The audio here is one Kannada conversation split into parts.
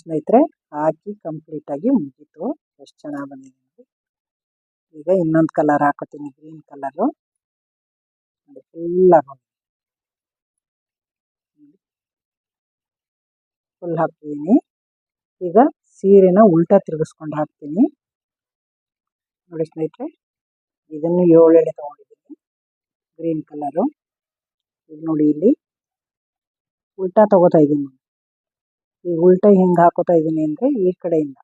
ಸ್ನೇಹಿತರೆ, ಹಾಕಿ ಕಂಪ್ಲೀಟಾಗಿ ಮುಗೀತು. ಎಷ್ಟು ಚೆನ್ನಾಗಿ ಬಂದಿದೆ ನೋಡಿ. ಈಗ ಇನ್ನೊಂದು ಕಲರ್ ಹಾಕೋತೀನಿ, ಗ್ರೀನ್ ಕಲರು. ಫುಲ್ ಹಾಕ್ತಿದ್ದೀನಿ. ಈಗ ಸೀರೆನ ಉಲ್ಟಾ ತಿರುಗಿಸ್ಕೊಂಡು ಹಾಕ್ತೀನಿ ನೋಡಿ ಸ್ನೇಹಿತರೆ. ಇದನ್ನು 7 ಎಳೆ ತೊಗೊಂಡಿದ್ದೀನಿ, ಗ್ರೀನ್ ಕಲರು. ಈಗ ನೋಡಿ, ಇಲ್ಲಿ ಉಲ್ಟಾ ತಗೋತಾ ಇದ್ದೀನಿ. ಈ ಉಲ್ಟಾ ಹೆಂಗೆ ಹಾಕೋತಾ ಇದ್ದೀನಿ ಅಂದರೆ, ಈ ಕಡೆಯಿಂದ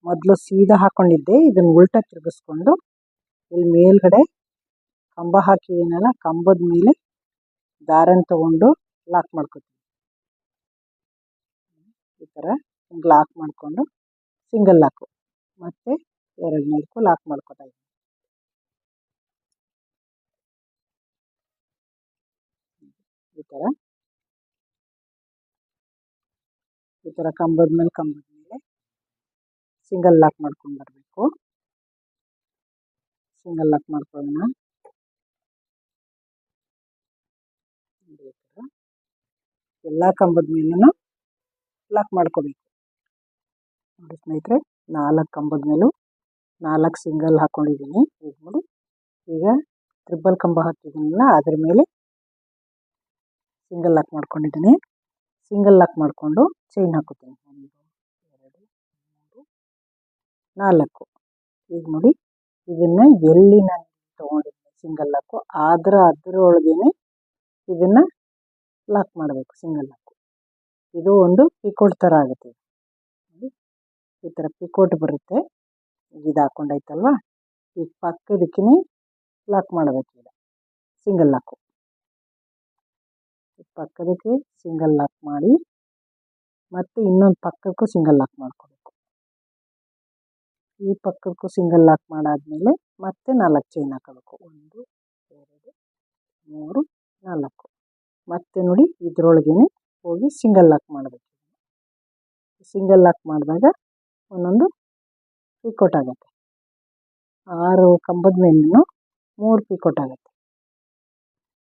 ಮೊದಲು ಸೀದಾ ಹಾಕ್ಕೊಂಡಿದ್ದೆ, ಇದನ್ನು ಉಲ್ಟಾ ತಿರುಗಿಸ್ಕೊಂಡು ಇಲ್ಲಿ ಮೇಲ್ಗಡೆ ಕಂಬ ಹಾಕಿದ್ದೀನಲ್ಲ, ಕಂಬದ ಮೇಲೆ ದಾರನ ತಗೊಂಡು ಲಾಕ್ ಮಾಡ್ಕೊತೀನಿ. ಈ ಥರ ಲಾಕ್ ಮಾಡಿಕೊಂಡು ಸಿಂಗಲ್ ಲಾಕು, ಮತ್ತು ಎರಡನೇದಕ್ಕೂ ಲಾಕ್ ಮಾಡ್ಕೊತಾ ಇದ್ದೀನಿ. ಈ ಥರ ಕಂಬದ ಮೇಲೆ ಸಿಂಗಲ್ ಲಾಕ್ ಮಾಡ್ಕೊಂಡು ಬರಬೇಕು. ಸಿಂಗಲ್ ಲಾಕ್ ಮಾಡ್ಕೊಳ್ಳೋಣ. ಎಲ್ಲ ಕಂಬದ ಮೇಲೂ ಲಾಕ್ ಮಾಡ್ಕೋಬೇಕು ನೋಡಿ ಸ್ನೇಹಿತರೆ. 4 ಕಂಬದ ಮೇಲೂ 4 ಸಿಂಗಲ್ ಹಾಕ್ಕೊಂಡಿದ್ದೀನಿ. ಈಗ ನೋಡಿ, ಈಗ ಟ್ರಿಬಲ್ ಕಂಬ ಹಾಕಿದ್ದೀನಲ್ಲ, ಅದ್ರ ಮೇಲೆ ಸಿಂಗಲ್ ಲಾಕ್ ಮಾಡ್ಕೊಂಡಿದ್ದೀನಿ. ಸಿಂಗಲ್ ಲಾಕ್ ಮಾಡಿಕೊಂಡು ಚೈನ್ ಹಾಕೋತೀನಿ. 1 2 3 4. ಈಗ ನೋಡಿ, ಇದನ್ನು ಎಲ್ಲಿ ನಾನು ತೊಗೊಂಡಿದ್ದೀನಿ ಸಿಂಗಲ್ ಲಾಕು, ಅದರೊಳಗೇನೆ ಇದನ್ನು ಲಾಕ್ ಮಾಡಬೇಕು, ಸಿಂಗಲ್ ಲಾಕು. ಇದು ಒಂದು ಪಿಕೋಟ್ ಥರ ಆಗುತ್ತೆ ನೋಡಿ. ಈ ಥರ ಪಿಕೋಟ್ ಬರುತ್ತೆ. ಇದು ಹಾಕ್ಕೊಂಡೈತಲ್ವ, ಈ ಪಕ್ಕದಕ್ಕೆ ಲಾಕ್ ಮಾಡಬೇಕು. ಈಗ ಸಿಂಗಲ್ ಲಾಕು ಪಕ್ಕದಕ್ಕೆ ಸಿಂಗಲ್ ಲಾಕ್ ಮಾಡಿ, ಮತ್ತು ಇನ್ನೊಂದು ಪಕ್ಕಕ್ಕೂ ಸಿಂಗಲ್ ಲಾಕ್ ಮಾಡ್ಕೋಬೇಕು. ಈ ಪಕ್ಕಕ್ಕೂ ಸಿಂಗಲ್ ಲಾಕ್ ಮಾಡಾದ್ಮೇಲೆ ಮತ್ತೆ 4 ಚೈನ್ ಹಾಕೋಬೇಕು. 1 2 3 4. ಮತ್ತೆ ನೋಡಿ, ಇದರೊಳಗೇನೆ ಹೋಗಿ ಸಿಂಗಲ್ ಲಾಕ್ ಮಾಡಬೇಕು. ಸಿಂಗಲ್ ಲಾಕ್ ಮಾಡಿದಾಗ ಒಂದೊಂದು ಪಿಕೋಟ್ ಆಗುತ್ತೆ. 6 ಕಂಬದ ಮೇಲೂ 3 ಪಿಕೋಟ್ ಆಗುತ್ತೆ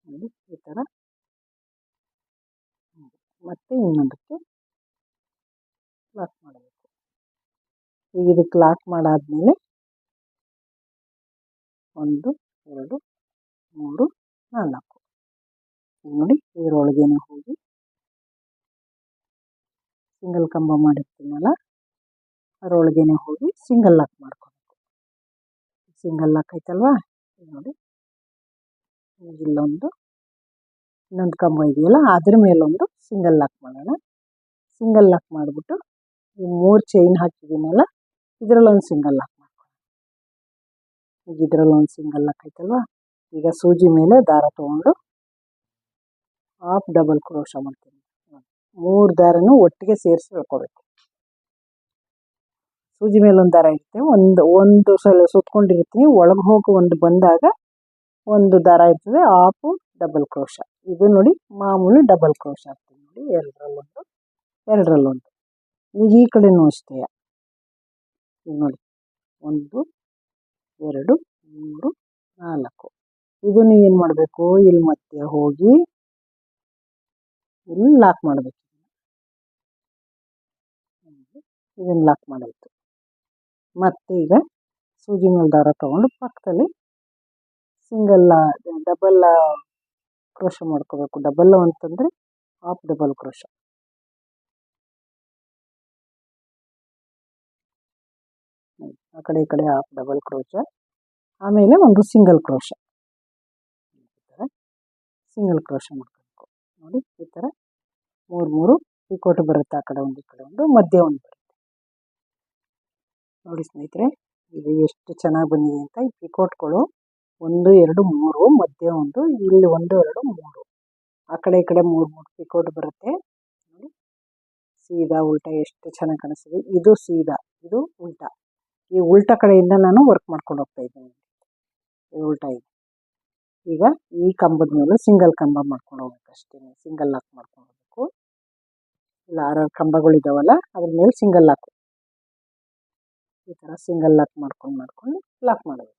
ನೋಡಿ. ಈ ಥರ ಮತ್ತೆ ಇನ್ನೊಂದಕ್ಕೆ ಲಾಕ್ ಮಾಡಬೇಕು. ಈಗ ಇದಕ್ಕೆ ಲಾಕ್ ಮಾಡಾದ್ಮೇಲೆ 1 2 3 4 ನೋಡಿ, ಇದರೊಳಗೇನೆ ಹೋಗಿ ಸಿಂಗಲ್ ಕಂಬ ಮಾಡಿರ್ತೀನಲ್ಲ, ಅದರೊಳಗೇನೆ ಹೋಗಿ ಸಿಂಗಲ್ ಲಾಕ್ ಮಾಡ್ಕೋಬೇಕು. ಸಿಂಗಲ್ ಲಾಕ್ ಆಯ್ತಲ್ವಾ. ನೋಡಿ, ಇನ್ನೊಂದು ಕಂಬ ಇದೆಯಲ್ಲ, ಅದ್ರ ಮೇಲೊಂದು ಸಿಂಗಲ್ ಲಾಕ್ ಮಾಡೋಣ. ಸಿಂಗಲ್ ಲಾಕ್ ಮಾಡಿಬಿಟ್ಟು ಈ 3 ಚೈನ್ ಹಾಕಿದ್ದೀನಲ್ಲ, ಇದರಲ್ಲೊಂದು ಸಿಂಗಲ್ ಲಾಕ್ ಮಾಡ್ಕೊಳ್ಳೋಣ. ಈಗ ಇದರಲ್ಲೊಂದು ಸಿಂಗಲ್ ಲಾಕ್ ಆಯ್ತಲ್ವಾ. ಈಗ ಸೂಜಿ ಮೇಲೆ ದಾರ ತೊಗೊಂಡು ಹಾಫ್ ಡಬಲ್ ಕ್ರೋಶ ಮಾಡ್ತೀನಿ. 3 ದಾರನೂ ಒಟ್ಟಿಗೆ ಸೇರಿಸಿ ಹೇಳ್ಕೋಬೇಕು. ಸೂಜಿ ಮೇಲೆ ಒಂದು ದಾರ ಇರುತ್ತೆ, ಒಂದು ಸಲ ಸುತ್ಕೊಂಡಿರ್ತೀನಿ, ಒಳಗೆ ಹೋಗಿ ಒಂದು ಬಂದಾಗ ಒಂದು ದಾರ ಇರ್ತದೆ, ಹಾಫು ಡಬಲ್ ಕ್ರೋಶ. ಇದು ನೋಡಿ, ಮಾಮೂಲಿ ಡಬಲ್ ಕ್ರೋಶ ಆಗ್ತೀನಿ ನೋಡಿ. 2ರಲ್ಲೊಂದು. ಈಗ ಈ ಕಡೆನೂ ಅಷ್ಟೇ. ಈಗ ನೋಡಿ, 1 2 3 4. ಇದನ್ನು ಏನು ಮಾಡಬೇಕು, ಇಲ್ಲಿ ಮತ್ತೆ ಹೋಗಿ ಇಲ್ಲಿ ಲಾಕ್ ಮಾಡಬೇಕು. ಇದನ್ನು ಲಾಕ್ ಮಾಡಾಯಿತು. ಮತ್ತೆ ಈಗ ಸೂಜಿ ಮೇಲೆ ದಾರ ತೊಗೊಂಡು ಪಕ್ಕದಲ್ಲಿ ಡಬಲ್ ಕ್ರೋಶ ಮಾಡ್ಕೋಬೇಕು. ಡಬಲ್ ಅಂತಂದರೆ ಹಾಫ್ ಡಬಲ್ ಕ್ರೋಶ. ಆ ಕಡೆ ಈ ಕಡೆ ಹಾಫ್ ಡಬಲ್ ಕ್ರೋಶ, ಆಮೇಲೆ ಒಂದು ಸಿಂಗಲ್ ಕ್ರೋಶ. ಈ ಥರ ಸಿಂಗಲ್ ಕ್ರೋಶ ಮಾಡ್ಕೋಬೇಕು ನೋಡಿ. ಈ ಥರ 3 ಪಿಕೋಟ್ ಬರುತ್ತೆ. ಆ ಕಡೆ ಒಂದು, ಈ ಕಡೆ ಒಂದು, ಮಧ್ಯೆ ಒಂದು ಬರುತ್ತೆ ನೋಡಿ ಸ್ನೇಹಿತರೆ. ಇದು ಎಷ್ಟು ಚೆನ್ನಾಗಿ ಬಂದಿದೆ ಅಂತ. ಈ ಪಿಕೋಟ್ಗಳು 1 2 3, ಮಧ್ಯೆ ಒಂದು, ಇಲ್ಲಿ 1 2 3, ಆ ಕಡೆ ಈ ಕಡೆ 3 ಪಿಕೋಟ್ ಬರುತ್ತೆ ನೋಡಿ. ಸೀದಾ ಉಲ್ಟಾ ಎಷ್ಟು ಚೆನ್ನಾಗಿ ಕಾಣಿಸ್ತಿದೆ. ಇದು ಸೀದಾ, ಇದು ಉಲ್ಟಾ. ಈ ಉಲ್ಟಾ ಕಡೆಯಿಂದ ನಾನು ವರ್ಕ್ ಮಾಡ್ಕೊಂಡು ಹೋಗ್ತಾ ಇದ್ದೀನಿ. ಇದು ಉಲ್ಟಾ ಇದೆ. ಈಗ ಈ ಕಂಬದ ಮೇಲೆ ಸಿಂಗಲ್ ಕಂಬ ಮಾಡ್ಕೊಂಡು ಹೋಗ್ಬೇಕು ಅಷ್ಟೇ. ಸಿಂಗಲ್ ಲಾಕ್ ಮಾಡ್ಕೊಂಡು ಹೋಗ್ಬೇಕು. ಇಲ್ಲ 6 ಕಂಬಗಳಿದ್ದಾವಲ್ಲ, ಅದ್ರ ಮೇಲೆ ಸಿಂಗಲ್ ಲಾಕು. ಈ ಥರ ಸಿಂಗಲ್ ಲಾಕ್ ಮಾಡ್ಕೊಂಡು ಲಾಕ್ ಮಾಡಬೇಕು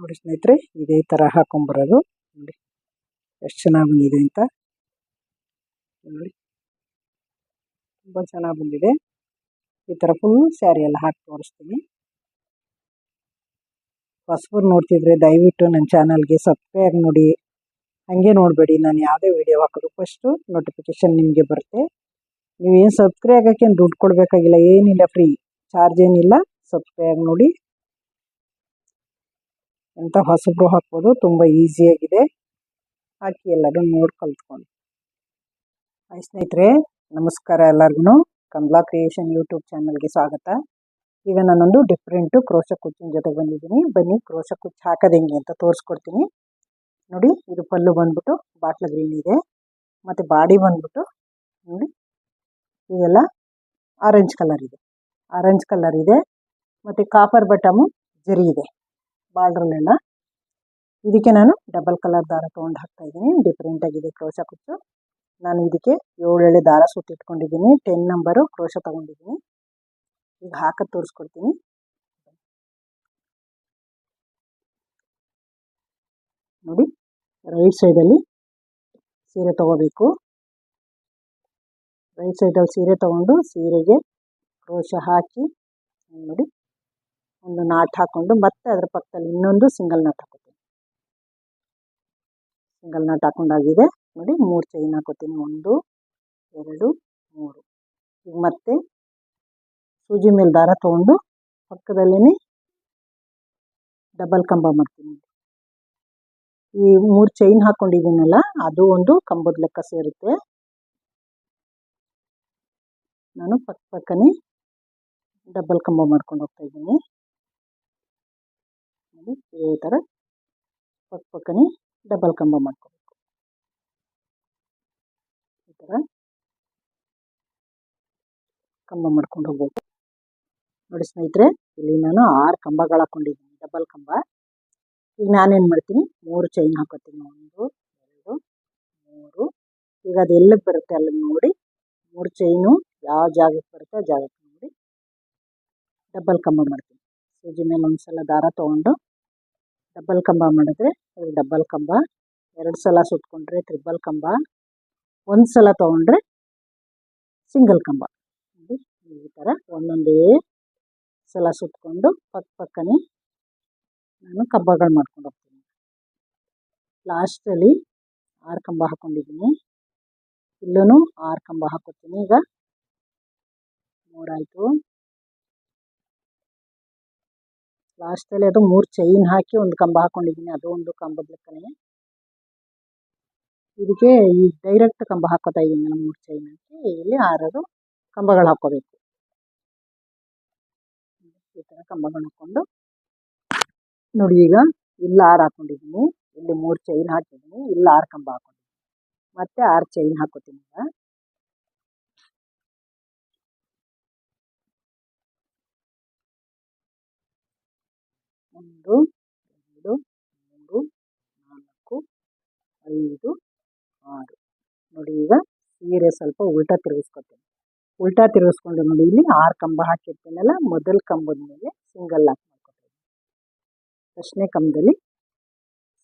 ನೋಡಿ ಸ್ನೇಹಿತರೆ. ಇದೇ ಥರ ಹಾಕೊಂಬರೋದು ನೋಡಿ, ಎಷ್ಟು ಚೆನ್ನಾಗಿ ಬಂದಿದೆ ಅಂತ ನೋಡಿ. ತುಂಬ ಚೆನ್ನಾಗಿ ಬಂದಿದೆ. ಈ ಥರ ಫುಲ್ ಸ್ಯಾರಿ ಎಲ್ಲ ಹಾಕಿ ತೋರಿಸ್ತೀನಿ. ಹೊಸಬರು ನೋಡ್ತಿದ್ರೆ ದಯವಿಟ್ಟು ನನ್ನ ಚಾನಲ್ಗೆ ಸಬ್ಸ್ಕ್ರೈಬ್ ನೋಡಿ. ಹಾಗೆ ನೋಡಬೇಡಿ, ನಾನು ಯಾವುದೇ ವಿಡಿಯೋ ಹಾಕೋದು ಫಸ್ಟು ನೋಟಿಫಿಕೇಷನ್ ನಿಮಗೆ ಬರುತ್ತೆ. ನೀವೇನು ಸಬ್ಸ್ಕ್ರೈಬ್ ಆಗೋಕ್ಕೆ ದುಡ್ಡು ಕೊಡಬೇಕಾಗಿಲ್ಲ, ಏನಿಲ್ಲ, ಫ್ರೀ, ಚಾರ್ಜ್ ಏನಿಲ್ಲ. ಸಬ್ಸ್ಕ್ರೈಬ್ ನೋಡಿ. ಎಂಥ ಹೊಸಬರು ಹಾಕ್ಬೋದು, ತುಂಬ ಈಸಿಯಾಗಿದೆ. ಹಾಕಿ ಎಲ್ಲರೂ ನೋಡಿ ಕಲ್ತ್ಕೊಂಡು. ಹಾಯ್ ಸ್ನೇಹಿತರೆ, ನಮಸ್ಕಾರ ಎಲ್ಲರಿಗೂ. ಕಮಲಾ ಕ್ರಿಯೇಷನ್ ಯೂಟ್ಯೂಬ್ ಚಾನಲ್ಗೆ ಸ್ವಾಗತ. ಈಗ ನಾನೊಂದು ಡಿಫ್ರೆಂಟು ಕ್ರೋಶ ಕುಚ್ಚಿನ ಜೊತೆ ಬಂದಿದ್ದೀನಿ. ಬನ್ನಿ ಕ್ರೋಶ ಕುಚ್ಚು ಹಾಕೋದು ಹೆಂಗೆ ಅಂತ ತೋರಿಸ್ಕೊಡ್ತೀನಿ. ನೋಡಿ, ಇದು ಪಲ್ಲು ಬಂದ್ಬಿಟ್ಟು ಬಾಟ್ಲ ಗ್ರೀನ್ ಇದೆ, ಮತ್ತು ಬಾಡಿ ಬಂದ್ಬಿಟ್ಟು ನೋಡಿ ಇದೆಲ್ಲ ಆರೆಂಜ್ ಕಲರ್ ಇದೆ, ಮತ್ತು ಕಾಪರ್ ಬಟಮು ಜರಿ ಇದೆ ಬಾರ್ಡ್ರಲ್ಲೆಲ್ಲ. ಇದಕ್ಕೆ ನಾನು ಡಬಲ್ ಕಲರ್ ದಾರ ತೊಗೊಂಡು ಹಾಕ್ತಾಯಿದ್ದೀನಿ. ಡಿಫ್ರೆಂಟಾಗಿದೆ ಕ್ರೋಶ ಕುಚ್ಚು. ನಾನು ಇದಕ್ಕೆ 7 ಎಳೆ ದಾರ ಸುತ್ತಿಟ್ಕೊಂಡಿದ್ದೀನಿ. 10 ನಂಬರು ಕ್ರೋಶ ತೊಗೊಂಡಿದ್ದೀನಿ. ಈಗ ಹಾಕೋದು ತೋರಿಸ್ಕೊಡ್ತೀನಿ. ನೋಡಿ, ರೈಟ್ ಸೈಡಲ್ಲಿ ಸೀರೆ ತೊಗೋಬೇಕು. ರೈಟ್ ಸೈಡಲ್ಲಿ ಸೀರೆ ತೊಗೊಂಡು ಸೀರೆಗೆ ಕ್ರೋಶ ಹಾಕಿ ನೋಡಿ ಒಂದು ನಾಟ್ ಹಾಕ್ಕೊಂಡು ಮತ್ತೆ ಅದರ ಪಕ್ಕದಲ್ಲಿ ಇನ್ನೊಂದು ಸಿಂಗಲ್ ನಾಟ್ ಹಾಕೋತೀನಿ. ಸಿಂಗಲ್ ನಾಟ್ ಹಾಕೊಂಡಾಗಿದೆ ನೋಡಿ. 3 ಚೈನ್ ಹಾಕೋತೀನಿ. 1 2 3. ಈಗ ಮತ್ತೆ ಸೂಜಿ ಮೇಲೆ ದಾರ ತೊಗೊಂಡು ಪಕ್ಕದಲ್ಲೇ ಡಬಲ್ ಕಂಬ ಮಾಡ್ತೀನಿ. ಈ 3 ಚೈನ್ ಹಾಕ್ಕೊಂಡಿದ್ದೀನಲ್ಲ, ಅದು ಒಂದು ಕಂಬದ ಲೆಕ್ಕ ಸೇರುತ್ತೆ. ನಾನು ಪಕ್ಕನೇ ಡಬಲ್ ಕಂಬ ಮಾಡ್ಕೊಂಡು ಹೋಗ್ತಾ ಇದ್ದೀನಿ. ನೋಡಿ, ಇದೇ ಥರ ಪಕ್ಕನೇ ಡಬಲ್ ಕಂಬ ಮಾಡ್ಕೋಬೇಕು. ಈ ಥರ ಕಂಬ ಮಾಡ್ಕೊಂಡು ಹೋಗ್ಬೇಕು. ನೋಡಿ ಸ್ನೇಹಿತರೆ, ಇಲ್ಲಿ ನಾನು 6 ಕಂಬಗಳು ಹಾಕ್ಕೊಂಡಿದ್ದೀನಿ, ಡಬಲ್ ಕಂಬ. ಈಗ ನಾನೇನು ಮಾಡ್ತೀನಿ, 3 ಚೈನ್ ಹಾಕೋತೀನಿ. 1 2 3. ಈಗ ಅದು ಎಲ್ಲಿಗೆ ಬರುತ್ತೆ ಅಲ್ಲಿ ನೋಡಿ, 3 ಚೈನು ಯಾವ ಜಾಗಕ್ಕೆ ಬರುತ್ತೆ ಆ ಜಾಗಕ್ಕೆ ನೋಡಿ ಡಬಲ್ ಕಂಬ ಮಾಡ್ತೀನಿ. ಸೂಜಿ ಮೇಲೆ ಒಂದು ಸಲ ದಾರ ತೊಗೊಂಡು ಡಬಲ್ ಕಂಬ ಮಾಡಿದ್ರೆ ಅದು ಡಬಲ್ ಕಂಬ. 2 ಸಲ ಸುತ್ಕೊಂಡ್ರೆ ತ್ರಿಬಲ್ ಕಂಬ. 1 ಸಲ ತೊಗೊಂಡ್ರೆ ಸಿಂಗಲ್ ಕಂಬ. ನೋಡಿ, ಈ ಥರ ಒಂದೊಂದೇ ಸಲ ಸುತ್ಕೊಂಡು ಪಕ್ಕನೇ ನಾನು ಕಂಬಗಳು ಮಾಡ್ಕೊಂಡು ಹೋಗ್ತೀನಿ. ಲಾಸ್ಟಲ್ಲಿ 6 ಕಂಬ ಹಾಕ್ಕೊಂಡಿದ್ದೀನಿ. ಇಲ್ಲೂ 6 ಕಂಬ ಹಾಕೋತೀನಿ. ಈಗ 3 ಆಯಿತು. ಲಾಸ್ಟಲ್ಲಿ ಅದು 3 ಚೈನ್ ಹಾಕಿ ಒಂದು ಕಂಬ ಹಾಕ್ಕೊಂಡಿದ್ದೀನಿ, ಅದು ಒಂದು ಕಂಬದ ಲೆಕ್ಕನೇ. ಇದಕ್ಕೆ ಈ ಡೈರೆಕ್ಟ್ ಕಂಬ ಹಾಕೋತಾ ಇದ್ದೀನಿ ನಾನು. 3 ಚೈನ್ ಹಾಕಿ ಇಲ್ಲಿ 6 ಕಂಬಗಳು ಹಾಕ್ಕೋಬೇಕು. ಈ ಥರ ಕಂಬಗಳು ಹಾಕ್ಕೊಂಡು ನೋಡಿ, ಈಗ ಇಲ್ಲಿ 6 ಹಾಕ್ಕೊಂಡಿದ್ದೀನಿ, ಇಲ್ಲಿ 3 ಚೈನ್ ಹಾಕಿದ್ದೀನಿ, ಇಲ್ಲಿ 6 ಕಂಬ ಹಾಕ್ಕೊಂಡಿದ್ದೀನಿ, ಮತ್ತೆ 6 ಚೈನ್ ಹಾಕೋತೀನಿ. ಈಗ 1 2 3 4 5 6. ನೋಡಿ, ಈಗ ಸೀರೆ ಸ್ವಲ್ಪ ಉಲ್ಟಾ ತಿರುಗಿಸ್ಕೊಂಡು ನೋಡಿ, ಇಲ್ಲಿ 6 ಕಂಬ ಹಾಕಿರ್ತೀನಲ್ಲ, ಮೊದಲ ಕಂಬದ ಮೇಲೆ ಸಿಂಗಲ್ ಲಾಕ್ ಮಾಡ್ಕೊತೀನಿ. ಫಸ್ಟ್ನೇ ಕಂಬದಲ್ಲಿ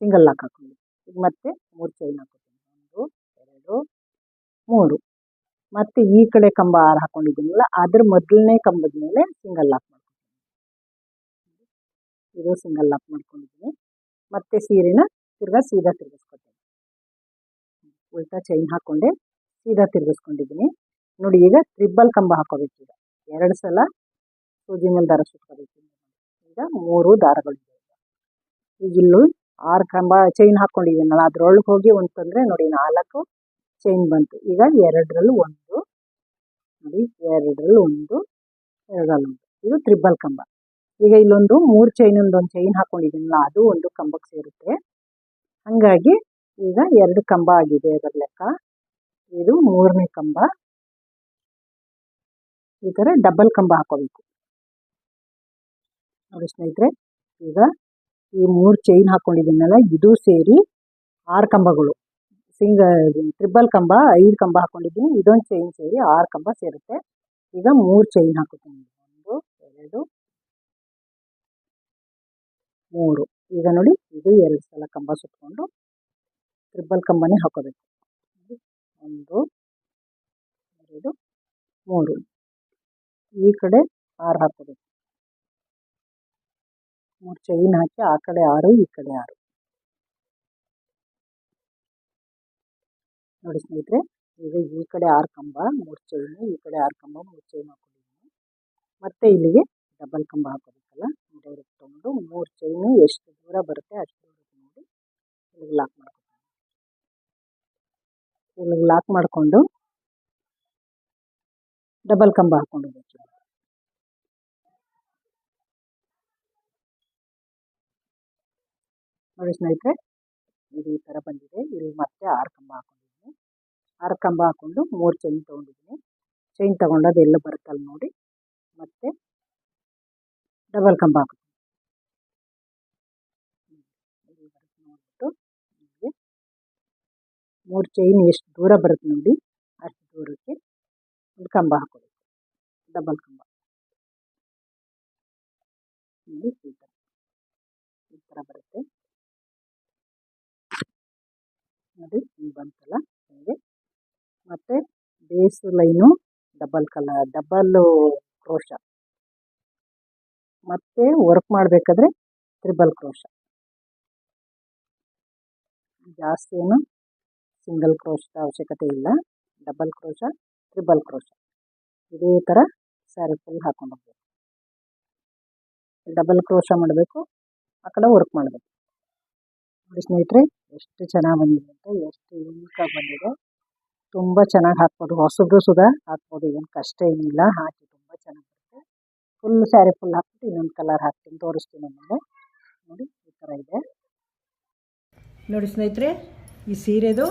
ಸಿಂಗಲ್ ಲಾಕ್ ಹಾಕೊಂಡು ಈಗ ಮತ್ತೆ 3 ಚೈನ್ ಹಾಕೋತೀನಿ. 1 2 3. ಮತ್ತೆ ಈ ಕಡೆ ಕಂಬ 6 ಹಾಕೊಂಡಿದ್ದೀನಲ್ಲ, ಅದ್ರ ಮೊದಲನೇ ಕಂಬದ ಮೇಲೆ ಸಿಂಗಲ್ ಲಾಕ್ ಮಾಡ್ಕೊತೀನಿ. ಇದು ಸಿಂಗಲ್ ಲಾಕ್ ಮಾಡ್ಕೊಂಡಿದ್ದೀನಿ. ಮತ್ತೆ ಸೀರೆನ ಸೀದಾ ತಿರುಗಿಸ್ಕೊತೀನಿ. ಉಲ್ಟಾ ಚೈನ್ ಹಾಕ್ಕೊಂಡೆ ಸೀದಾ ತಿರುಗಿಸ್ಕೊಂಡಿದ್ದೀನಿ. ನೋಡಿ, ಈಗ ತ್ರಿಬಲ್ ಕಂಬ ಹಾಕೋಬೇಕು. ಈಗ 2 ಸಲ ಸೂಜಿ ಮೇಲೆ ದಾರ ಸುತ್ಕೋಬೇಕು. ಈಗ 3 ದಾರಗಳಿದೆ. ಈಗ ಇಲ್ಲೂ 6 ಕಂಬ ಚೈನ್ ಹಾಕ್ಕೊಂಡಿದ್ದೀನಲ್ಲ, ಅದ್ರೊಳಗೆ ಹೋಗಿ ಒಂದು ತಂದರೆ ನೋಡಿ 4 ಚೈನ್ ಬಂತು. ಈಗ 2ರಲ್ಲಿ 1 ನೋಡಿ, 2ರಲ್ಲಿ 1 2ರಲ್ಲಿ 1. ಇದು ತ್ರಿಬಲ್ ಕಂಬ. ಈಗ ಇಲ್ಲೊಂದು 3 ಚೈನಿಂದ ಒಂದು ಚೈನ್ ಹಾಕ್ಕೊಂಡಿದ್ದೀನಲ್ಲ, ಅದು ಒಂದು ಕಂಬಕ್ಕೆ ಸೇರುತ್ತೆ. ಹಾಗಾಗಿ ಈಗ 2 ಕಂಬ ಆಗಿದೆ ಅದರ ಲೆಕ್ಕ. ಇದು 3ನೇ ಕಂಬ. ಈ ಥರ ಡಬಲ್ ಕಂಬ ಹಾಕೋಬೇಕು. ನೋಡಿ ಸ್ನೇಹಿತರೆ, ಈಗ ಈ 3 ಚೈನ್ ಹಾಕ್ಕೊಂಡಿದ್ದೀನಲ್ಲ, ಇದು ಸೇರಿ 6 ಕಂಬಗಳು. ತ್ರಿಬಲ್ ಕಂಬ 5 ಕಂಬ ಹಾಕ್ಕೊಂಡಿದ್ದೀನಿ, ಇದೊಂದು ಚೈನ್ ಸೇರಿ 6 ಕಂಬ ಸೇರುತ್ತೆ. ಈಗ 3 ಚೈನ್ ಹಾಕೋತೀನಿ. 1 2 3. ಈಗ ನೋಡಿ, ಇದು 2 ಸಲ ಕಂಬ ಸುತ್ಕೊಂಡು ತ್ರಿಬಲ್ ಕಂಬನೇ ಹಾಕೋಬೇಕು. 1 2 3 ಈ ಕಡೆ 6 ಹಾಕೋಬೇಕು. 3 ಚೈನ್ ಹಾಕಿ ಆ ಕಡೆ 6 ಈ ಕಡೆ 6 ನೋಡಿ ಸ್ನೇಹಿತರೆ. ಈಗ ಈ ಕಡೆ 6 ಕಂಬ 3 ಚೈನು, ಈ ಕಡೆ 6 ಕಂಬ 3 ಚೈನ್ ಹಾಕೊಂಡಿದ್ದೀನಿ. ಮತ್ತೆ ಇಲ್ಲಿಗೆ ಡಬಲ್ ಕಂಬ ಹಾಕೋಬೇಕಲ್ಲ, ಡೈರೆಕ್ಟ್ ತೊಗೊಂಡು 3 ಚೈನು ಎಷ್ಟು ದೂರ ಬರುತ್ತೆ ಅಷ್ಟು ದೂರ ನೋಡಿ ಇಲ್ಲಿಗೆ ಲಾಕ್ ಮಾಡ್ಕೊತೀನಿ. ಇಲ್ಲಿಗೆ ಲಾಕ್ ಮಾಡಿಕೊಂಡು ಡಬಲ್ ಕಂಬ ಹಾಕೊಂಡು ಹೋಗ್ಬೇಕು. ನೋಡಿ ಸ್ನೇಹಿತರೆ, ಇದು ಈ ಥರ ಬಂದಿದೆ. ಇಲ್ಲಿ ಮತ್ತೆ 6 ಕಂಬ ಹಾಕೊಂಡಿದ್ದೀನಿ. 6 ಕಂಬ ಹಾಕೊಂಡು 3 ಚೈನ್ ತೊಗೊಂಡಿದ್ದೀನಿ. ಚೈನ್ ತೊಗೊಂಡದು ಎಲ್ಲ ಬರುತ್ತಲ್ಲ ನೋಡಿ, ಮತ್ತೆ ಡಬಲ್ ಕಂಬ ಹಾಕೋದು. ನೋಡ್ಬಿಟ್ಟು ನಿಮಗೆ 3 ಚೈನ್ ಎಷ್ಟು ದೂರ ಬರುತ್ತೆ ನೋಡಿ ಅಷ್ಟು ದೂರಕ್ಕೆ ಒಂದು ಕಂಬ ಹಾಕೋಬೇಕು, ಡಬಲ್ ಕಂಬ. ನೋಡಿ ಈ ಥರ ಬರುತ್ತೆ ನೋಡಿ, ಹಿಂಗೆ ಬಂತಲ್ಲ ಹಿಂಗೆ. ಮತ್ತು ಬೇಸು ಲೈನು ಡಬಲ್ ಕ್ರೋಶ. ಮತ್ತು ವರ್ಕ್ ಮಾಡಬೇಕಾದ್ರೆ ತ್ರಿಬಲ್ ಕ್ರೋಶ. ಜಾಸ್ತಿ ಏನು ಸಿಂಗಲ್ ಕ್ರೋಶದ ಅವಶ್ಯಕತೆ ಇಲ್ಲ. ಡಬಲ್ ಕ್ರೋಶ, ತ್ರಿಬಲ್ ಕ್ರೋಶ ಇದೇ ಥರ ಸ್ಯಾರಿ ಫುಲ್ ಹಾಕೊಂಡು ಹೋಗ್ಬೇಕು. ಡಬಲ್ ಕ್ರೋಶ ಮಾಡಬೇಕು, ಆ ಕಡೆ ವರ್ಕ್ ಮಾಡಬೇಕು. ನೋಡಿ ಸ್ನೇಹಿತರೆ, ಎಷ್ಟು ಚೆನ್ನಾಗಿ ಬಂದಿದೆ ಅಂತ, ಎಷ್ಟು ಯೂನಿಕಾಗಿ ಬಂದಿದೆ. ತುಂಬ ಚೆನ್ನಾಗಿ ಹಾಕ್ಬೋದು, ಹೊಸದು ಸುಧಾ ಹಾಕ್ಬೋದು, ಏನು ಕಷ್ಟ ಏನಿಲ್ಲ. ಹಾಕಿ ತುಂಬ ಚೆನ್ನಾಗಿ ಬರುತ್ತೆ. ಫುಲ್ ಸ್ಯಾರಿ ಫುಲ್ ಹಾಕ್ಬಿಟ್ಟು ಇನ್ನೊಂದು ಕಲರ್ ಹಾಕ್ತೀನಿ, ತೋರಿಸ್ತೀನಿ ನಿಮಗೆ. ನೋಡಿ ಈ ಥರ ಇದೆ ನೋಡಿ ಸ್ನೇಹಿತರೆ. ಈ ಸೀರೆದು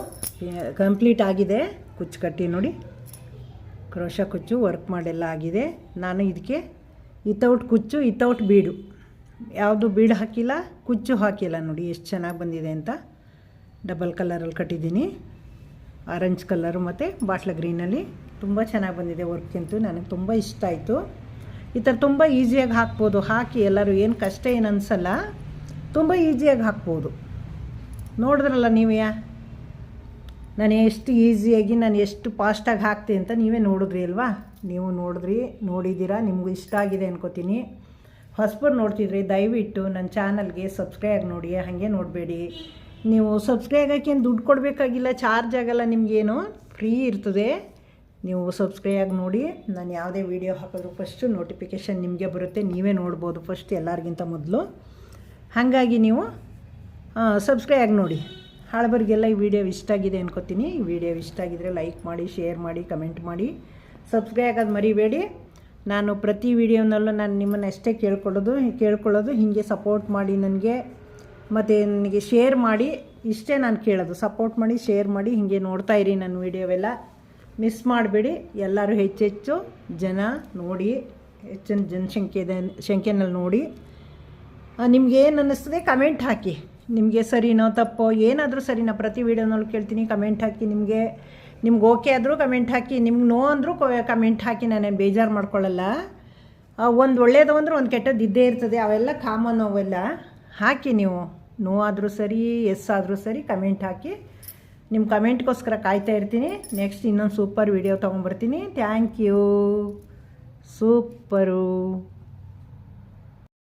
ಕಂಪ್ಲೀಟ್ ಆಗಿದೆ. ಕುಚ್ಚು ಕಟ್ಟಿ ನೋಡಿ, ಕ್ರೋಶ ಕುಚ್ಚು ವರ್ಕ್ ಮಾಡೆಲ್ಲ ಆಗಿದೆ. ನಾನು ಇದಕ್ಕೆ ವಿತೌಟ್ ಕುಚ್ಚು ವಿತೌಟ್ ಬೀಡು, ಯಾವುದು ಬೀಡು ಹಾಕಿಲ್ಲ, ಕುಚ್ಚು ಹಾಕಿಲ್ಲ. ನೋಡಿ ಎಷ್ಟು ಚೆನ್ನಾಗಿ ಬಂದಿದೆ ಅಂತ. ಡಬಲ್ ಕಲರಲ್ಲಿ ಕಟ್ಟಿದ್ದೀನಿ, ಆರೆಂಜ್ ಕಲರು ಮತ್ತು ಬಾಟ್ಲ ಗ್ರೀನಲ್ಲಿ. ತುಂಬ ಚೆನ್ನಾಗಿ ಬಂದಿದೆ ವರ್ಕಿಂತೂ, ನನಗೆ ತುಂಬ ಇಷ್ಟ ಆಯಿತು. ಈ ಥರ ತುಂಬ ಈಸಿಯಾಗಿ ಹಾಕ್ಬೋದು. ಹಾಕಿ ಎಲ್ಲರೂ, ಏನು ಕಷ್ಟ ಏನು ಅನಿಸಲ್ಲ, ತುಂಬ ಈಸಿಯಾಗಿ ಹಾಕ್ಬೋದು. ನೋಡಿದ್ರಲ್ಲ ನೀವೇ, ನಾನು ಎಷ್ಟು ಈಸಿಯಾಗಿ, ನಾನು ಎಷ್ಟು ಫಾಸ್ಟಾಗಿ ಹಾಕ್ತೀನಿ ಅಂತ ನೀವೇ ನೋಡಿದ್ರಿ ಅಲ್ವಾ. ನೀವು ನೋಡಿದ್ದೀರಾ, ನಿಮಗೂ ಇಷ್ಟ ಆಗಿದೆ ಅನ್ಕೋತೀನಿ. ಹೊಸಬರು ನೋಡ್ತಿದ್ರಿ ದಯವಿಟ್ಟು ನನ್ನ ಚಾನಲ್ಗೆ ಸಬ್ಸ್ಕ್ರೈಬ್ ನೋಡಿ, ಹಾಗೆ ನೋಡಬೇಡಿ. ನೀವು ಸಬ್ಸ್ಕ್ರೈಬ್ ಹಾಕಿ ದುಡ್ಡು ಕೊಡಬೇಕಾಗಿಲ್ಲ, ಚಾರ್ಜ್ ಆಗಲ್ಲ, ನಿಮಗೇನು ಫ್ರೀ ಇರ್ತದೆ. ನೀವು ಸಬ್ಸ್ಕ್ರೈಬ್ ನೋಡಿ, ನಾನು ಯಾವುದೇ ವೀಡಿಯೋ ಹಾಕಿದ್ರು ಫಸ್ಟು ನೋಟಿಫಿಕೇಷನ್ ನಿಮಗೆ ಬರುತ್ತೆ, ನೀವೇ ನೋಡ್ಬೋದು ಫಸ್ಟ್ ಎಲ್ಲರಿಗಿಂತ ಮೊದಲು. ಹಾಗಾಗಿ ನೀವು ಸಬ್ಸ್ಕ್ರೈಬ್ ನೋಡಿ. ಹಳಬರಿಗೆಲ್ಲ ಈ ವಿಡಿಯೋ ಇಷ್ಟ ಆಗಿದೆ ಅನ್ಕೋತೀನಿ. ಈ ವಿಡಿಯೋ ಇಷ್ಟ ಆಗಿದರೆ ಲೈಕ್ ಮಾಡಿ, ಶೇರ್ ಮಾಡಿ, ಕಮೆಂಟ್ ಮಾಡಿ, ಸಬ್ಸ್ಕ್ರೈಬ್ ಆಗೋದು ಮರಿಬೇಡಿ. ನಾನು ಪ್ರತಿ ವಿಡಿಯೋನಲ್ಲೂ ನಾನು ನಿಮ್ಮನ್ನು ಅಷ್ಟೇ ಕೇಳ್ಕೊಳ್ಳೋದು ಹೀಗೆ ಸಪೋರ್ಟ್ ಮಾಡಿ ನನಗೆ, ಮತ್ತು ನನಗೆ ಶೇರ್ ಮಾಡಿ, ಇಷ್ಟೇ ನಾನು ಕೇಳೋದು. ಸಪೋರ್ಟ್ ಮಾಡಿ, ಶೇರ್ ಮಾಡಿ, ಹೀಗೆ ನೋಡ್ತಾ ಇರಿ ನನ್ನ ವಿಡಿಯೋವೆಲ್ಲ, ಮಿಸ್ ಮಾಡಬೇಡಿ. ಎಲ್ಲರೂ ಹೆಚ್ಚೆಚ್ಚು ಜನ ನೋಡಿ, ಹೆಚ್ಚಿನ ಸಂಖ್ಯೆನಲ್ಲಿ ನೋಡಿ. ನಿಮ್ಗೇನು ಅನ್ನಿಸ್ತದೆ ಕಮೆಂಟ್ ಹಾಕಿ. ನಿಮಗೆ ಸರಿನೋ ತಪ್ಪೋ ಏನಾದರೂ ಸರಿ, ನಾನು ಪ್ರತಿ ವೀಡಿಯೋನಲ್ಲೂ ಕೇಳ್ತೀನಿ, ಕಮೆಂಟ್ ಹಾಕಿ. ನಿಮಗೆ ಓಕೆ ಆದರೂ ಕಮೆಂಟ್ ಹಾಕಿ, ನಿಮ್ಗೆ ನೋ ಅಂದರೂ ಕಮೆಂಟ್ ಹಾಕಿ, ನಾನೇನು ಬೇಜಾರು ಮಾಡ್ಕೊಳ್ಳಲ್ಲ. ಒಂದು ಒಳ್ಳೇದು ಅಂದ್ರೆ ಒಂದು ಕೆಟ್ಟದ್ದು ಇದ್ದೇ ಇರ್ತದೆ, ಅವೆಲ್ಲ ಕಾಮನ್. ಅವೆಲ್ಲ ಹಾಕಿ, ನೀವು ನೋ ಆದರೂ ಸರಿ, ಎಸ್ ಆದರೂ ಸರಿ, ಕಮೆಂಟ್ ಹಾಕಿ. ನಿಮ್ಮ ಕಮೆಂಟ್ಗೋಸ್ಕರ ಕಾಯ್ತಾ ಇರ್ತೀನಿ. ನೆಕ್ಸ್ಟ್ ಇನ್ನೊಂದು ಸೂಪರ್ ವಿಡಿಯೋ ತೊಗೊಂಬರ್ತೀನಿ. Thank you. ಸೂಪರು.